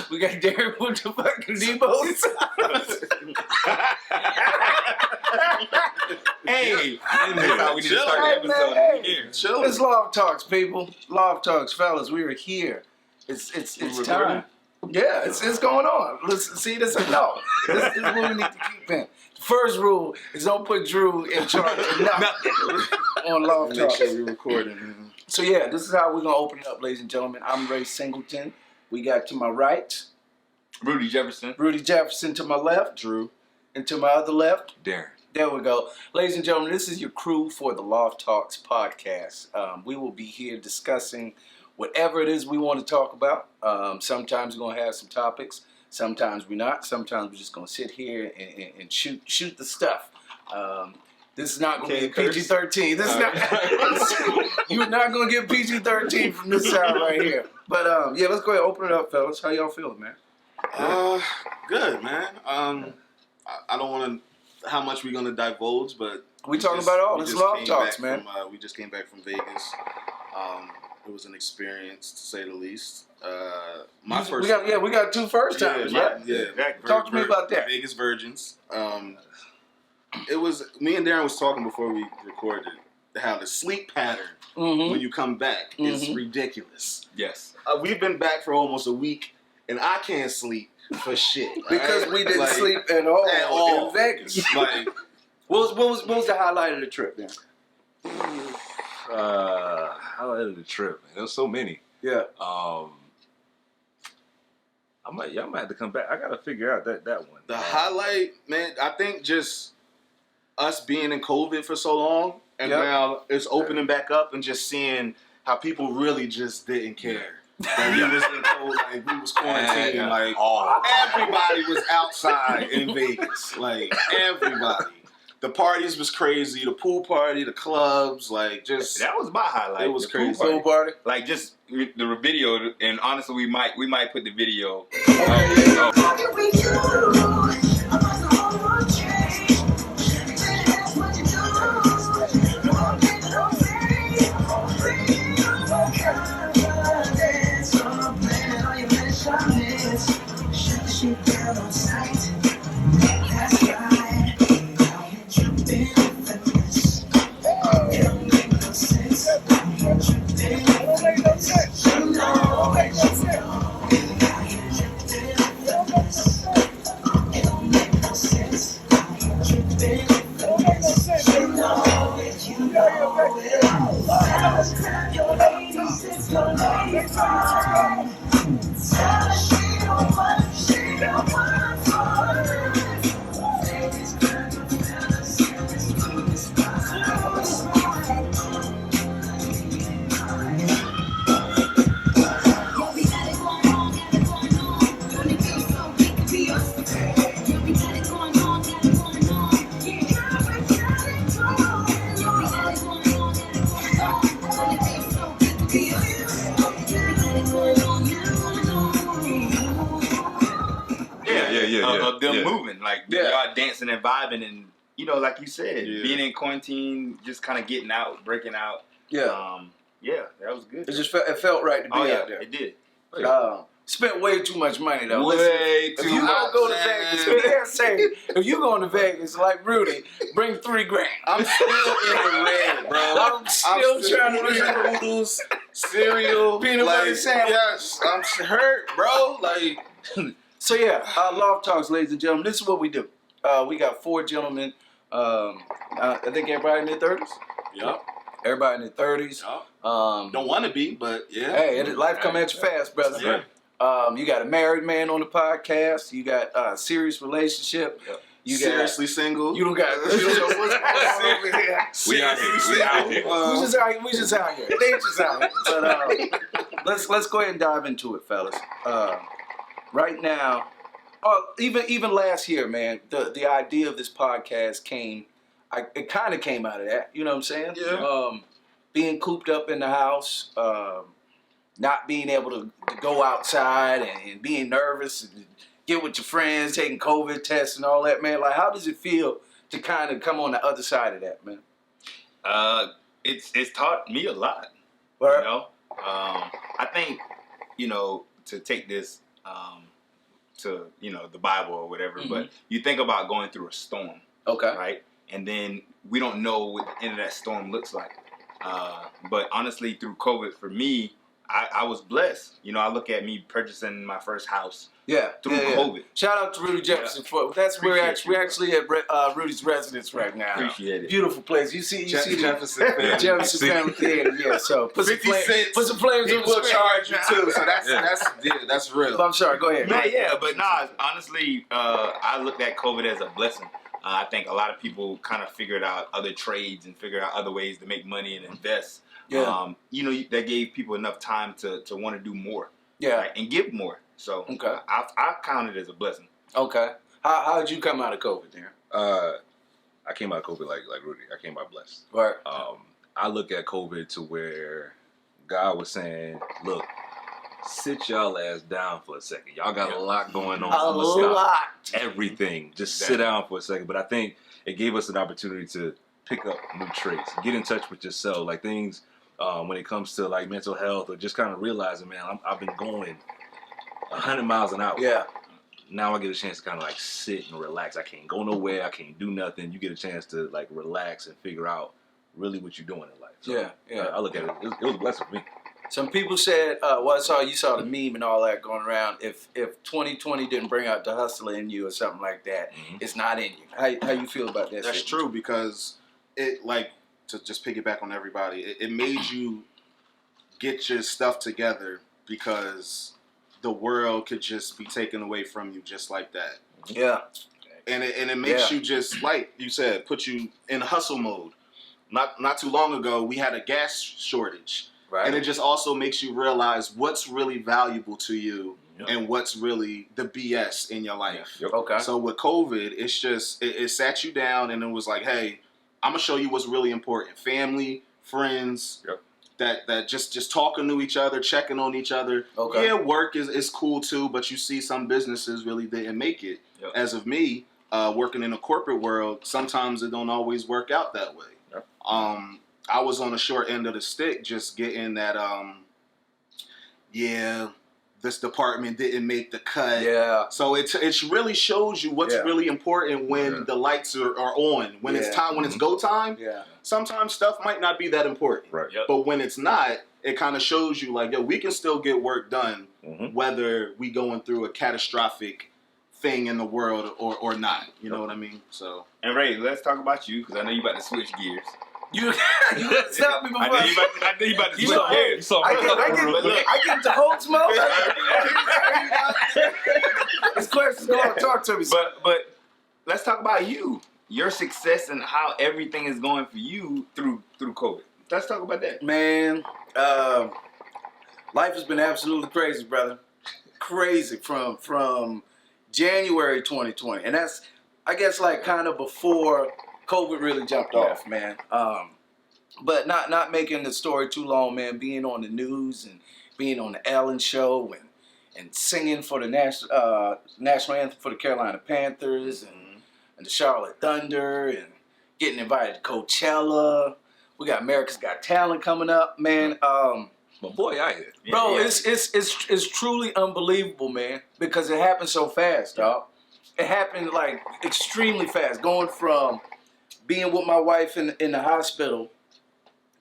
We got Derek with the fucking Debo's. Hey, that's how we need to start the episode. Hey, it's Loft Talks, people. Loft Talks, fellas. We are here. It's time. Yeah, it's going on. Listen, see this? No, this is what we need to keep in. The first rule is don't put Drew in charge of nothing on Loft Talks. Make sure we're recording. So yeah, this is how we're gonna open it up, ladies and gentlemen. I'm Ray Singleton. We got to my right, Rudy Jefferson. Rudy Jefferson to my left, Drew. and to my other left, Darren. There we go. Ladies and gentlemen, this is your crew for the Loft Talks Podcast. We will be here discussing whatever it is we want to talk about. Sometimes we're going to have some topics. Sometimes we're not. Sometimes we're just going to sit here and shoot the stuff. This is not going to get PG-13. This is not. You're not going to get PG-13 from this side right here. But yeah, let's go ahead and open it up, fellas. How y'all feeling, man? Good, man. I don't want to. How much we're gonna divulge, but we talking about all this Loft Talks, man. We just came back from Vegas. It was an experience, to say the least. My first. We got two first times, right? Yeah. Talk to me about that. Vegas Virgins. It was me and Darren was talking before we recorded how the sleep pattern when you come back is ridiculous. Yes. We've been back for almost a week, and I can't sleep for shit. Because we didn't sleep at all in Vegas. Like, what was the highlight of the trip, then? Highlight of the trip, man. There was so many. Yeah. I might have to come back. I gotta figure out that one. The highlight, man, I think just us being in COVID for so long, and now it's opening back up, and just seeing how people really just didn't care. Like we was in COVID, like we was quarantining, like everybody was outside in Vegas, like everybody. The parties was crazy, the pool party, the clubs, like just that was my highlight. It was crazy. Pool party, like just the video, and honestly, we might put the video. Of them moving, like y'all dancing and vibing, and like you said, being in quarantine, just kind of getting out, breaking out. Yeah, that was good. It felt right to be out there. It did. Spent way too much money though. Way too much. If you gonna go to Vegas, if you going to Vegas like Rudy, bring $3,000. I'm still in the red, bro. I'm still trying to eat noodles, cereal, peanut butter sandwich. Yes, I'm hurt, bro. Like. So Loft Talks, ladies and gentlemen, this is what we do. We got 4 gentlemen I think everybody in their 30s. Yep. Everybody in their 30s. Yep. Don't want to be, but yeah. Hey, life come at you fast, brother. Yeah. You got a married man on the podcast. You got a serious relationship. Yep. You seriously single. You don't got. You don't know what's going on over here. We out here. We just out here. They just out here. But let's go ahead and dive into it, fellas. Right now, even last year, man, the idea of this podcast it kind of came out of that. You know what I'm saying? Yeah. Being cooped up in the house, not being able to go outside and being nervous and get with your friends, taking COVID tests and all that, man. Like, how does it feel to kind of come on the other side of that, man? It's taught me a lot. Right. You know, I think, you know, to take this to, you know, the Bible or whatever, but you think about going through a storm. Okay. Right? And then we don't know what the end of that storm looks like. But honestly, through COVID, for me, I was blessed. You know, I look at me purchasing my first house through COVID. Shout out to Rudy Jefferson. That's where we're actually at Rudy's residence right now. Appreciate it. Beautiful place. You see Jefferson family. Jefferson family theater. Yeah, so put some flames on the will screen charge you right too. So that's real. But I'm sorry. Go ahead. But honestly, I looked at COVID as a blessing. I think a lot of people kind of figured out other trades and figured out other ways to make money and invest. Yeah. You know, that gave people enough time to want to do more. Yeah. Right? And give more. So okay. I count it as a blessing. Okay. How did you come out of COVID, there? I came out of COVID like Rudy. I came out blessed. Right. I look at COVID to where God was saying, look, sit y'all ass down for a second. Y'all got a lot going on. A lot. Everything. Just sit down for a second. But I think it gave us an opportunity to pick up new traits, get in touch with yourself, like things when it comes to like mental health, or just kind of realizing, man, I've been going 100 miles an hour. Yeah. Now I get a chance to kind of like sit and relax. I can't go nowhere. I can't do nothing. You get a chance to like relax and figure out really what you're doing in life. So, I look at it. It was a blessing for me. Some people said, you saw the meme and all that going around. If 2020 didn't bring out the hustler in you or something like that, it's not in you. How you feel about that? That's shit? true, because it, like, to just piggyback on everybody, it made you get your stuff together, because the world could just be taken away from you just like that. Yeah. And it makes you just, like you said, put you in hustle mode. Not too long ago, we had a gas shortage. Right. And it just also makes you realize what's really valuable to you and what's really the BS in your life. Yep. Okay. So with COVID, it's just, it sat you down and it was like, hey, I'm going to show you what's really important. Family, friends, that just talking to each other, checking on each other. Okay. Yeah, work is cool too, but you see some businesses really didn't make it. Yep. As of me, working in the corporate world, sometimes it don't always work out that way. Yep. I was on the short end of the stick, just getting that, this department didn't make the cut. Yeah. So it really shows you what's really important when the lights are on. When it's time, when it's go time, sometimes stuff might not be that important. Right. Yep. But when it's not, it kind of shows you like, yo, we can still get work done whether we going through a catastrophic thing in the world or not. You know what I mean? So. And Ray, let's talk about you, because I know you about to switch gears. You stop me before I know you about to switch gears. I get the host mode. This question's going to talk to me. But let's talk about you, your success, and how everything is going for you through COVID. Let's talk about that. Man, life has been absolutely crazy, brother. Crazy from January 2020, and that's, I guess, like kind of before COVID really jumped off, man. But not making the story too long, man. Being on the news and being on the Ellen show and singing for the national anthem for the Carolina Panthers and the Charlotte Thunder, and getting invited to Coachella. We got America's Got Talent coming up, man. My boy out here. Bro, it's truly unbelievable, man, because it happened so fast, dog. It happened like extremely fast, going from being with my wife in the hospital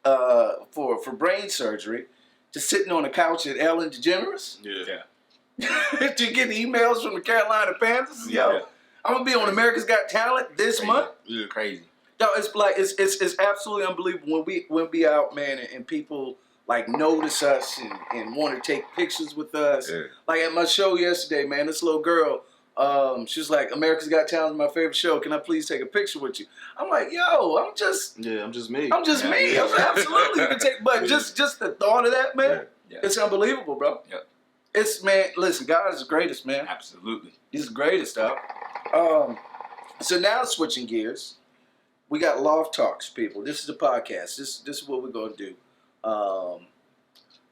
for brain surgery to sitting on the couch at Ellen DeGeneres. Yeah. To get emails from the Carolina Panthers. Yo, I'm gonna be on America's Got Talent this month. Yeah, crazy. No, it's like it's absolutely unbelievable when we out, man, and people like notice us and want to take pictures with us. Yeah. Like at my show yesterday, man, this little girl, she was like, America's Got Talent is my favorite show. Can I please take a picture with you? I'm like, yo, I'm just me. I'm just me. I was like, absolutely, you can take, but just the thought of that, man, it's unbelievable, bro. Yeah. It's, man, listen, God is the greatest, man. Absolutely. He's the greatest, dog. So now switching gears, we got Loft Talks, people. This is the podcast. This is what we're gonna do.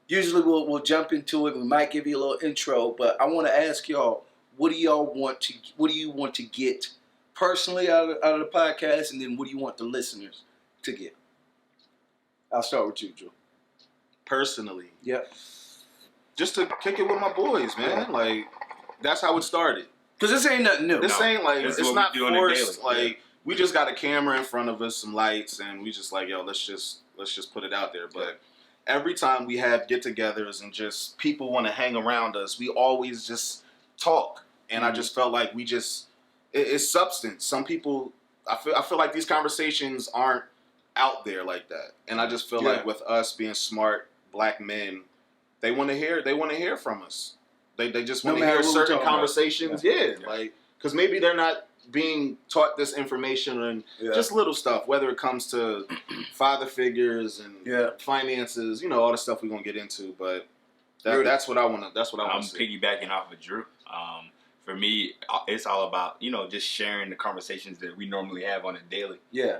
Usually we'll jump into it. We might give you a little intro, but I want to ask y'all, what do you want to get personally out of the podcast, and then what do you want the listeners to get? I'll start with you, Drew. Personally, yep. Just to kick it with my boys, man. Like, that's how it started. Because this ain't nothing new. This ain't like, it's not forced. Like, we just got a camera in front of us, some lights, and we just like, yo, let's just put it out there. But every time we have get-togethers and just people want to hang around us, we always just talk. And I just felt like it's substance. Some people, I feel like these conversations aren't out there like that. And I just feel like with us being smart black men, they want to hear from us. They just want to hear certain conversations. Like, because maybe they're not being taught this information and just little stuff, whether it comes to father figures and finances, all the stuff we're gonna get into. But that's what I want to. That's what I want to see. I'm piggybacking off of Drew. For me, it's all about just sharing the conversations that we normally have on a daily. Yeah.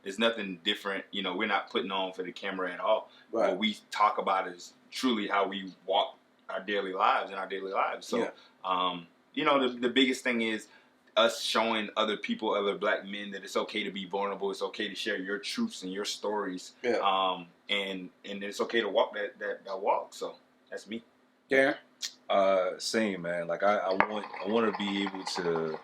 There's nothing different. We're not putting on for the camera at all. Right. What we talk about is truly how we walk our daily lives in our daily lives. So, the biggest thing is us showing other people, other black men, that it's okay to be vulnerable. It's okay to share your truths and your stories. Yeah. And it's okay to walk that walk. So that's me. Yeah. Same, man. Like I want to be able to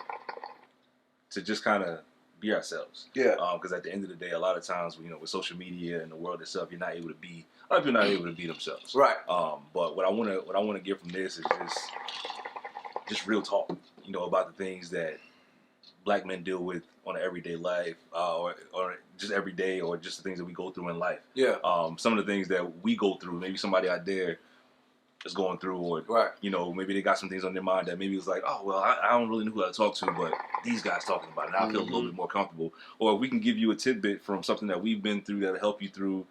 just kind of be ourselves. Yeah. Because at the end of the day, a lot of times, with social media and the world itself, a lot of people are not able to be themselves. Right. But what I want to get from this is just real talk. About the things that black men deal with on an everyday life, or just every day, or just the things that we go through in life. Yeah. Some of the things that we go through, maybe somebody out there is going through, or maybe they got some things on their mind that maybe it's like, oh well, I don't really know who to talk to, but these guys talking about it, and I feel a little bit more comfortable. Or we can give you a tidbit from something that we've been through that'll help you through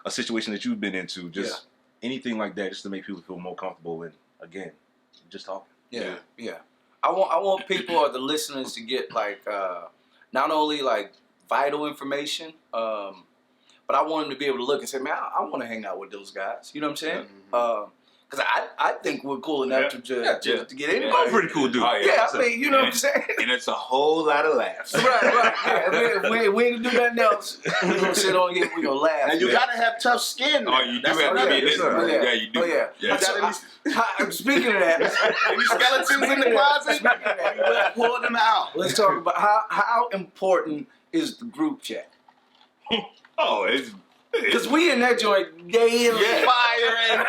a situation that you've been into, just anything like that, just to make people feel more comfortable. And again, just talking. Yeah. I want people or the listeners to get like not only like vital information, but I want them to be able to look and say, man, I want to hang out with those guys. You know what I'm saying? Because I think we're cool enough to get anybody. I'm pretty cool dude. Oh, yeah, I mean, you know what I'm saying? And it's a whole lot of laughs. Right. Yeah, we ain't gonna do nothing else. We're gonna sit on here, we're gonna laugh. And you gotta have tough skin. Oh, you do have to be this. Yeah, you do. Oh, yeah. Speaking of that, any skeletons in the closet, we're pulling them out. Let's talk about how important is the group chat? Because we in that joint daily. Yeah. Firing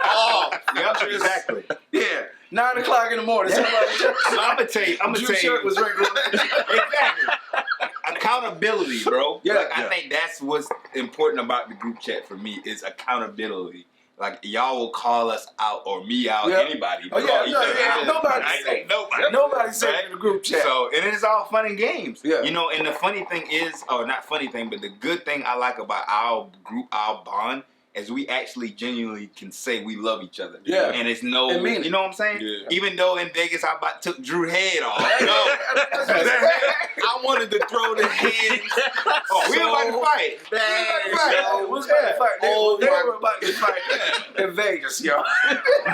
off. Yep, exactly. Yeah. 9 o'clock in the morning. So I'm gonna tell you. Shirt was regular. Exactly. Accountability, bro. Yeah. I think that's what's important about the group chat for me is accountability. Like, y'all will call us out or me out, anybody. Oh, yeah. Nobody's saying in the group chat. So, and it's all fun and games. Yeah. And the funny thing is, or not funny thing, but the good thing I like about our group, our bond, is we actually genuinely can say we love each other. Yeah. And it's you know what I'm saying? Yeah. Even though in Vegas I about took Drew's head off. I wanted to throw the hands. We were about to fight. We were about to fight in Vegas, y'all.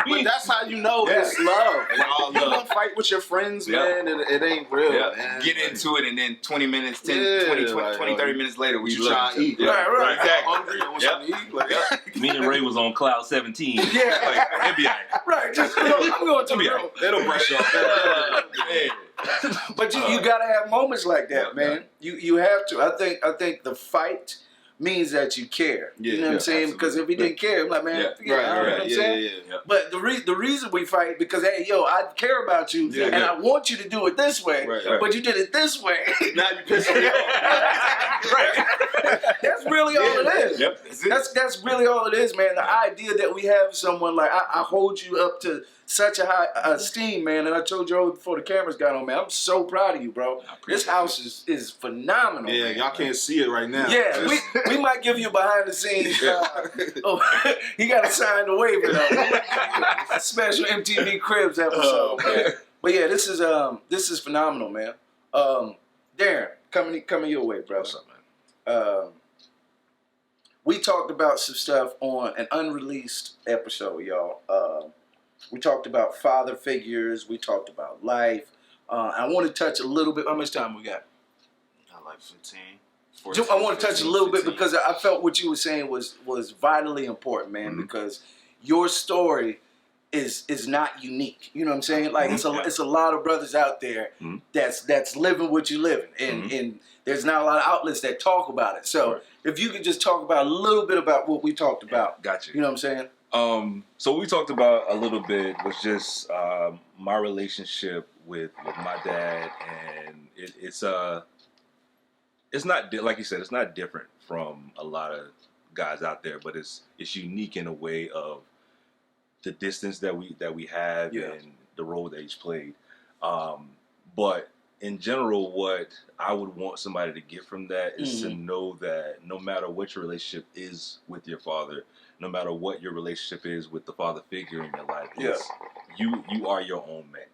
But that's how you know it's love. You don't fight with your friends, man. It ain't real, man. Get into it, and then 20 minutes, 30 minutes later, we love each other. Right. Exactly. Hungry, I want something to eat. Me and Ray was on cloud 17. Yeah. It'd be all right. Just I'm going to the room. It'll brush off. But you gotta have moments like that, man. You have to. I think the fight means that you care. Yeah, you know what I'm saying? Because if he didn't care, I'm like, man, forget it. You know what I'm saying? But the reason we fight because hey, yo, I care about you and I want you to do it this way, but you did it this way. Now you pissing me off. Right. That's really all it is. Yep. That's really all it is, man. The idea that we have someone like I hold you up to such a high esteem, man. And I told you before the cameras got on, man. I'm so proud of you, bro. This house is phenomenal. Yeah, man. Y'all can't see it right now. Yeah, we might give you behind the scenes. He got to sign the waiver though. A special MTV Cribs episode, man. But yeah, this is phenomenal, man. Darren, coming your way, bro. What's up, man? We talked about some stuff on an unreleased episode, y'all. We talked about father figures. We talked about life. I want to touch a little bit. How much time we got? Like 15. I want to touch a little bit because I felt what you were saying was vitally important, man. Because your story is not unique. You know what I'm saying? Like it's a lot of brothers out there that's living what you living, and there's not a lot of outlets that talk about it. So if you could just talk about a little bit about what we talked about, Got you. You know what I'm saying? So what we talked about a little bit was just my relationship with my dad, and it's not like you said, it's not different from a lot of guys out there, but it's unique in a way of the distance that we have and the role that he's played. But in general, what I would want somebody to get from that is to know that no matter what your relationship is with your father, no matter what your relationship is with the father figure in your life, you are your own man.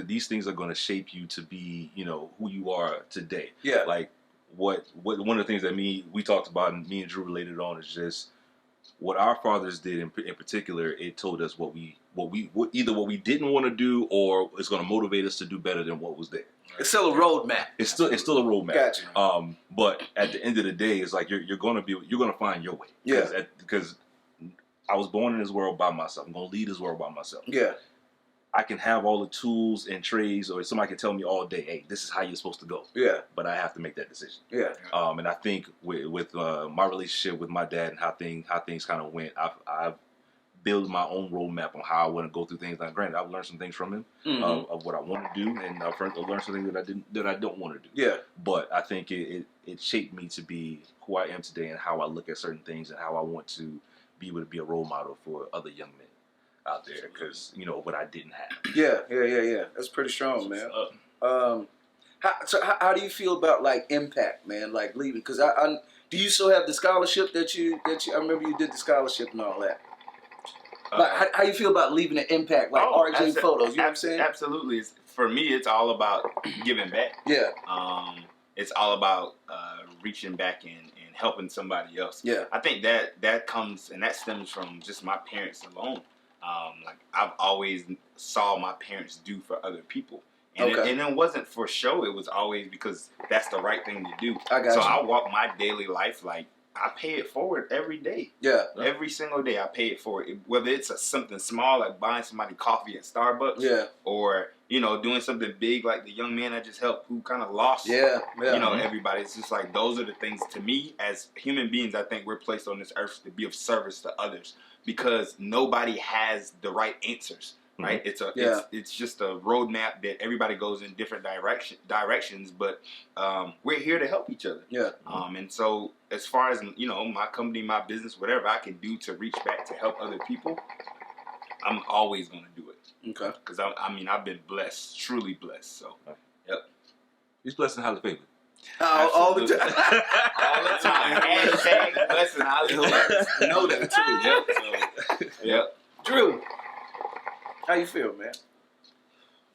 These things are going to shape you to be, who you are today. Yeah. Like what one of the things that we talked about and me and Drew related on is just what our fathers did in particular. It told us what we didn't want to do, or it's going to motivate us to do better than what was there. It's still a roadmap. It's still a roadmap. Gotcha. But at the end of the day, it's like you're going to find your way. Yeah. Because I was born in this world by myself. I'm going to lead this world by myself. Yeah. I can have all the tools and trades, or somebody can tell me all day, hey, this is how you're supposed to go. Yeah. But I have to make that decision. Yeah. And I think with my relationship with my dad and how things kind of went, I've built my own roadmap on how I want to go through things. Now, granted, I've learned some things from him of what I want to do, and I've learned some things that I don't want to do. Yeah. But I think it shaped me to be who I am today and how I look at certain things and how I want to be able to be a role model for other young men out there, because what I didn't have. Yeah. That's pretty strong, man. How do you feel about like impact, man? Like leaving, because I do you still have the scholarship that you? I remember you did the scholarship and all that. Like, how you feel about leaving an impact, like RJ photos? You know what I'm saying? Absolutely. For me, it's all about giving back. Yeah. It's all about reaching back and helping somebody else. Yeah. I think that comes and that stems from just my parents alone. Like I've always saw my parents do for other people. And it wasn't for show. It was always because that's the right thing to do. I walk my daily life like I pay it forward every day. Yeah. Every single day I pay it forward. Whether it's something small like buying somebody coffee at Starbucks. Yeah. Or, doing something big like the young man I just helped who kind of lost, everybody. It's just like those are the things to me as human beings. I think we're placed on this earth to be of service to others because nobody has the right answers. Right, it's just a roadmap that everybody goes in different directions, but we're here to help each other. Yeah. And so as far as my company, my business, whatever I can do to reach back to help other people, I'm always going to do it. Okay. Because I've been blessed, truly blessed. So, yep. He's blessed and highly favored. All the time. All the time. Hashtag blessed and highly favored. Know that too. Yep. So, yep. Drew. How you feel, man?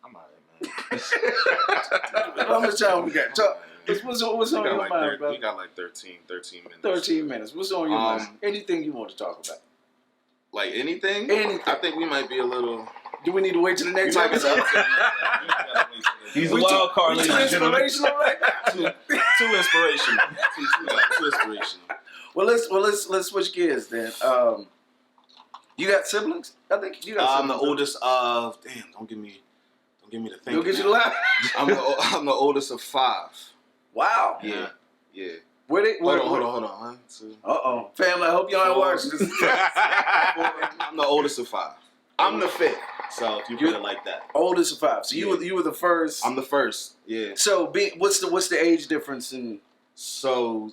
I'm alright, man. How much time we got? What's on your mind, bro? We got like 13 minutes. 13 minutes. What's on your mind? Anything you want to talk about? Like anything? I think we might be a little... Do we need to wait till the next episode? He's a wild card, ladies and gentlemen. Inspirational right now. Too inspirational. Too inspirational. Well, let's switch gears then. You got siblings? I think you got siblings. I'm the oldest of... Damn, don't give me the thing. Don't get you to laugh. I'm the oldest of 5. Wow. Yeah. Where they? Hold on. Family, I hope y'all ain't watching this. I'm the oldest of 5. I'm the 5th. So if you put it like that. Oldest of 5. So you were the first. I'm the first. Yeah. So what's the age difference in? So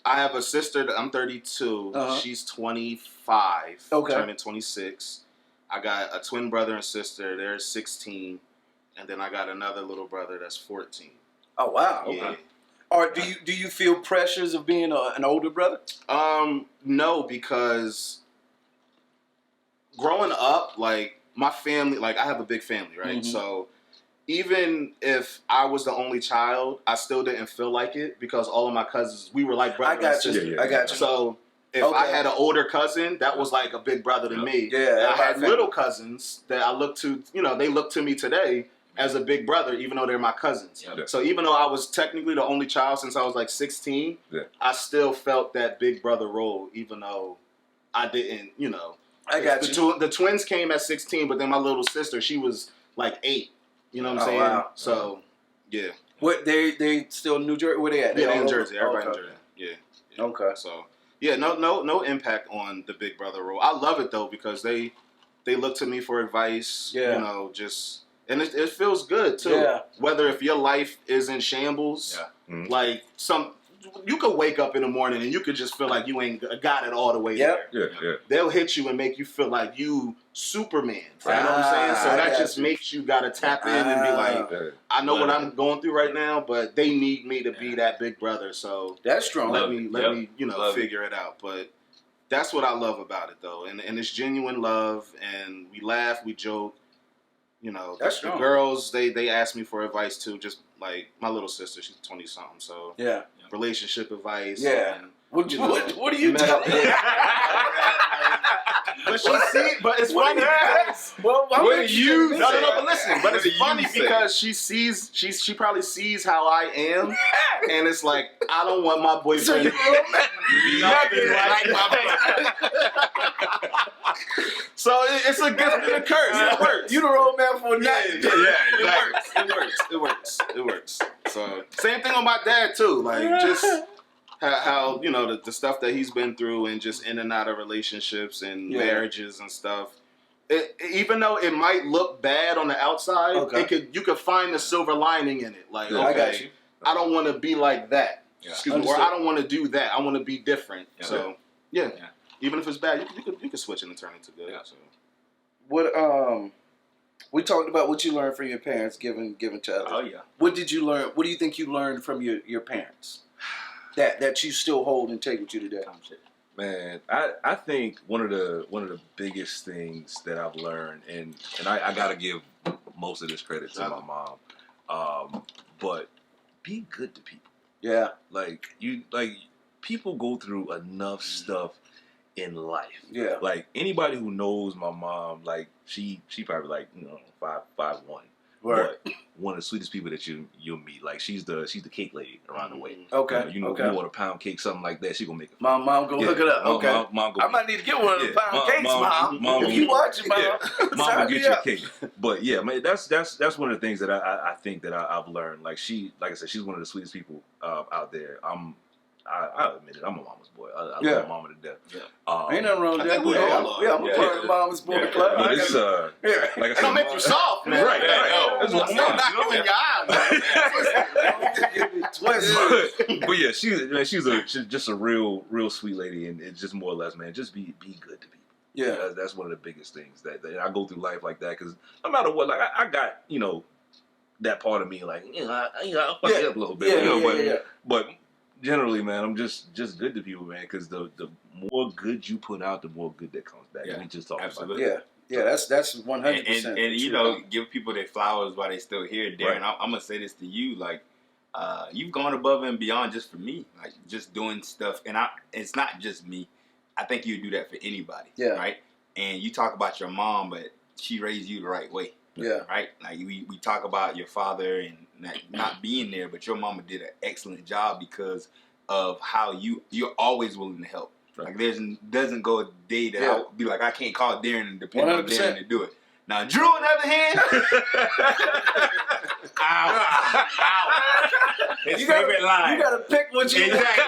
I have a sister that I'm 32. She's 25. Okay. Turning 26. I got a twin brother and sister. They're 16, and then I got another little brother that's 14. Oh wow. Yeah. Okay. Or do you feel pressures of being an older brother? No, because growing up, like my family, like I have a big family, right? Mm-hmm. So even if I was the only child, I still didn't feel like it because all of my cousins, we were like brother and sister. I got you. So if I had an older cousin, that was like a big brother to me. Yeah. And I had little cousins that I look to, they look to me today as a big brother, even though they're my cousins. Yeah. So even though I was technically the only child since I was like 16, I still felt that big brother role, even though I didn't, I got you. The twins came at 16, but then my little sister, she was like 8. You know what I'm saying? Wow. So, yeah. What they still in New Jersey? Where they at? Yeah, they in Jersey. Everybody in Jersey. Yeah. Okay. So, yeah, no impact on the big brother role. I love it though because they look to me for advice. Yeah. And it feels good too. Yeah. Whether if your life is in shambles, like you could wake up in the morning and you could just feel like you ain't got it all the way there. Yeah. They'll hit you and make you feel like you Superman. You know what I'm saying? So that just makes you gotta tap in and be like, I know what I'm going through right now, but they need me to be that big brother. So that's strong. Let me figure it out. But that's what I love about it though, and it's genuine love, and we laugh, we joke. That's the strong. girls, they ask me for advice too. Just like my little sister, she's 20 something. So relationship advice. Yeah. And, what do you tell me? But it's funny because what do you? No. But listen. But it's funny because she probably sees how I am, and it's like I don't want my boyfriend to be nothing like my brother. So it's a gift and a curse. It works. You the road man for a night. It works. So same thing on my dad too. Like just how the stuff that he's been through and just in and out of relationships and marriages and stuff. Even though it might look bad on the outside, you could find the silver lining in it. Like I got you. I don't want to be like that. Yeah. Excuse me. Or I don't want to do that. I want to be different. Yeah. So even if it's bad, you can switch it and turn it to good. Yeah. So. What we talked about what you learned from your parents, given to others. Oh yeah. What did you learn? What do you think you learned from your parents that you still hold and take with you today? Man, I think one of the biggest things that I've learned, and I gotta give most of this credit to my mom, but be good to people. Yeah, people go through enough stuff in life. Yeah, like anybody who knows my mom, like she probably like 5'1", right. But one of the sweetest people that you'll meet. Like she's the cake lady around the way. Okay. You want a pound cake, something like that, she gonna make it. Mom go hook it up. Okay. Mom I might need to get one of the pound cakes, Mom. If you watching, Mom, Mom will get you a cake. But yeah, man, that's one of the things that I think that I've learned. Like I said, she's one of the sweetest people out there. I admit it. I'm a mama's boy. I love mama to death. Yeah. Ain't nothing wrong with that. I'm a part of the mama's boy club. But it's like I said, don't make you soft, man. Right. That's what I'm not in your eyes. But yeah, she's just a real sweet lady, and it's just more or less, man, just be good to people. Yeah, that's one of the biggest things that I go through life like that, because no matter what, like I got that part of me, like I'll fuck it up a little bit, but generally, man, I'm just good to people, man, because the more good you put out, the more good that comes back. Yeah, we just talk absolutely. about that. Yeah, that's 100%. And give people their flowers while they still here, Darren. Right. I'm gonna say this to you, like you've gone above and beyond just for me, like just doing stuff, and it's not just me. I think you do that for anybody, right? And you talk about your mom, but she raised you the right way, right? Like we talk about your father and not being there, but your mama did an excellent job because of how you're always willing to help. Like doesn't go a day that I'll be like, I can't call Darren and depend on Darren to do it. Now, Drew, on the other hand, his favorite line. You gotta pick what you Exactly.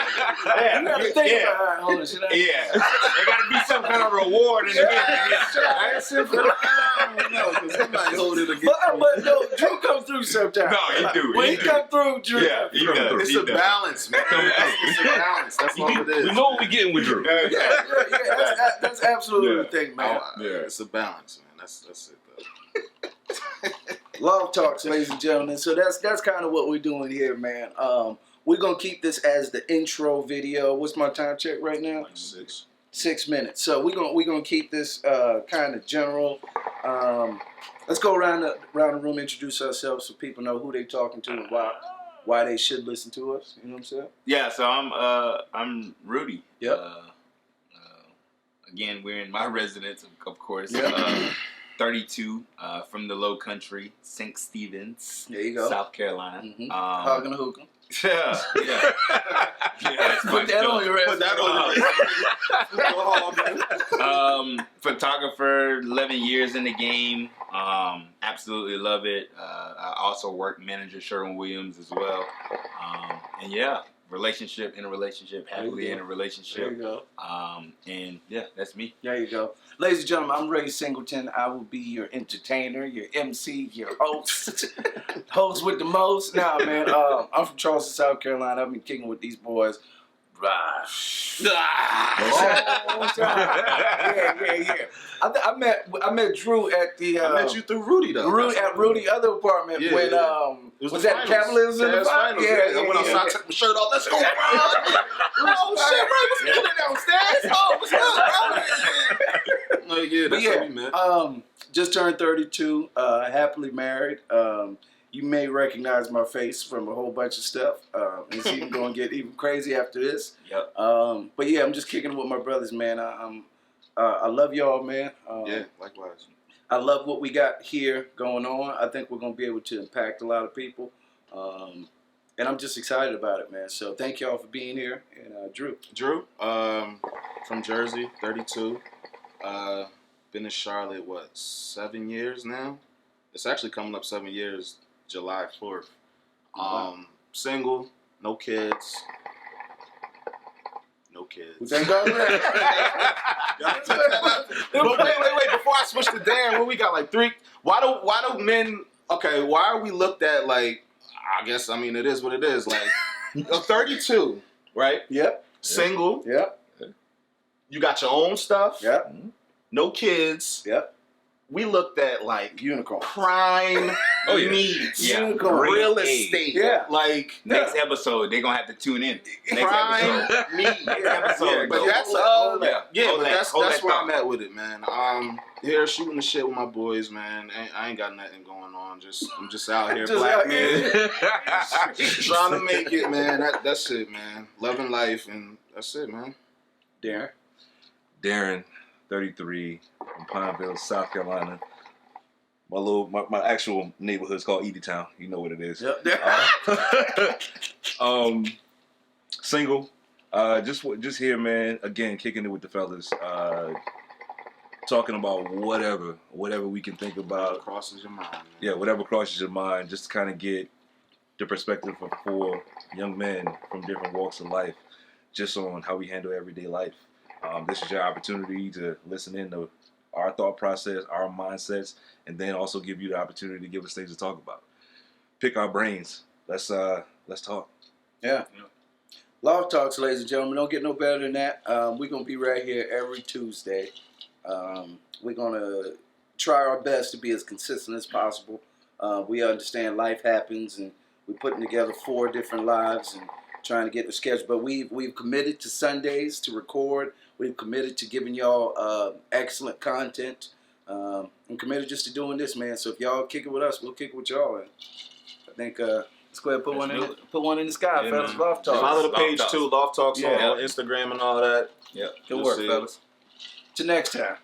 Yeah. You gotta think about it. Hold on, should I? Yeah. There gotta be some kind of reward in the end. I ain't simple. I don't know, because somebody hold it against But no, Drew comes through sometimes. No, he do. When he come through, Drew. Yeah, he does. It's a balance, man. It's a balance. That's all it is. We know what we're getting with Drew. Yeah, that's absolutely the thing, man. It's a balance, man. That's it, though. Loft Talks, ladies and gentlemen. So that's kind of what we're doing here, man. We're gonna keep this as the intro video. What's my time check right now? Like 6. 6 minutes. So we're gonna keep this kind of general. Let's go around the room, introduce ourselves so people know who they're talking to and why they should listen to us. You know what I'm saying? Yeah, so I'm Rudy. Yep. Again, we're in my residence, of course. Yep. 32 from the Low Country, St. Stevens, There you go. South Carolina. Mm-hmm. Hogging a hookah. Yeah. Put that on your resume. Put that on your photographer, 11 years in the game. Absolutely love it. I also work manager Sherwin-Williams as well. And yeah, in a relationship, happily in a relationship. There you go. And yeah, that's me. There you go. Ladies and gentlemen, I'm Ray Singleton. I will be your entertainer, your MC, your host. Host with the most. Nah, man, I'm from Charleston, South Carolina. I've been kicking with these boys. Yeah. I met Drew at the. I met you through Rudy though. Rudy other apartment when was that Capitalism? Yeah, finals. Yeah. I went outside, took my shirt off. Let's go, bro. Oh shit, bro, what's going on downstairs? Oh, what's up, bro? No, yeah, that's what we met. Just turned 32. Happily married. You may recognize my face from a whole bunch of stuff. It's even going to get even crazy after this. Yep. But yeah, I'm just kicking it with my brothers, man. I love y'all, man. Yeah, likewise. I love what we got here going on. I think we're going to be able to impact a lot of people. And I'm just excited about it, man. So thank y'all for being here. And Drew, from Jersey, 32. Been in Charlotte, 7 years now? It's actually coming up 7 years, July 4th. Single, no kids. Thank God for that. But wait, before I switch to Dan, what we got, like 3? Why do men, okay, why are we looked at like, I guess, I mean, it is what it is, like, 32, right? Yep. Single. Yep. You got your own stuff. Yep. No kids. Yep. We looked at like unicorn prime needs. Yeah. Real estate. Yeah. Like next episode, they're gonna have to tune in. Prime needs. Episode. But that's that's where I'm at with it, man. Here shooting the shit with my boys, man. I ain't got nothing going on. I'm just out here, black man, trying to make it, man. That's it, man. Loving life, and that's it, man. Darren, 33, from Pineville, South Carolina. My actual neighborhood is called Editown. You know what it is. Yep. Single. Just here, man. Again, kicking it with the fellas. Talking about whatever we can think about. Crosses your mind. Man. Yeah, whatever crosses your mind. Just to kind of get the perspective of 4 young men from different walks of life, just on how we handle everyday life. This is your opportunity to listen in to our thought process, our mindsets, and then also give you the opportunity to give us things to talk about. Pick our brains. Let's talk. Yeah. Loft Talks, ladies and gentlemen. Don't get no better than that. We're going to be right here every Tuesday. We're going to try our best to be as consistent as possible. We understand life happens, and we're putting together 4 different lives and trying to get the schedule. But we've committed to Sundays to record. We've committed to giving y'all excellent content. I'm committed just to doing this, man. So if y'all kick it with us, we'll kick it with y'all. And I think let's go ahead and put one in the sky, fellas. Loft Talks. Follow the page too, Loft Talks on Instagram and all that. Yeah, good work, fellas. Till next time.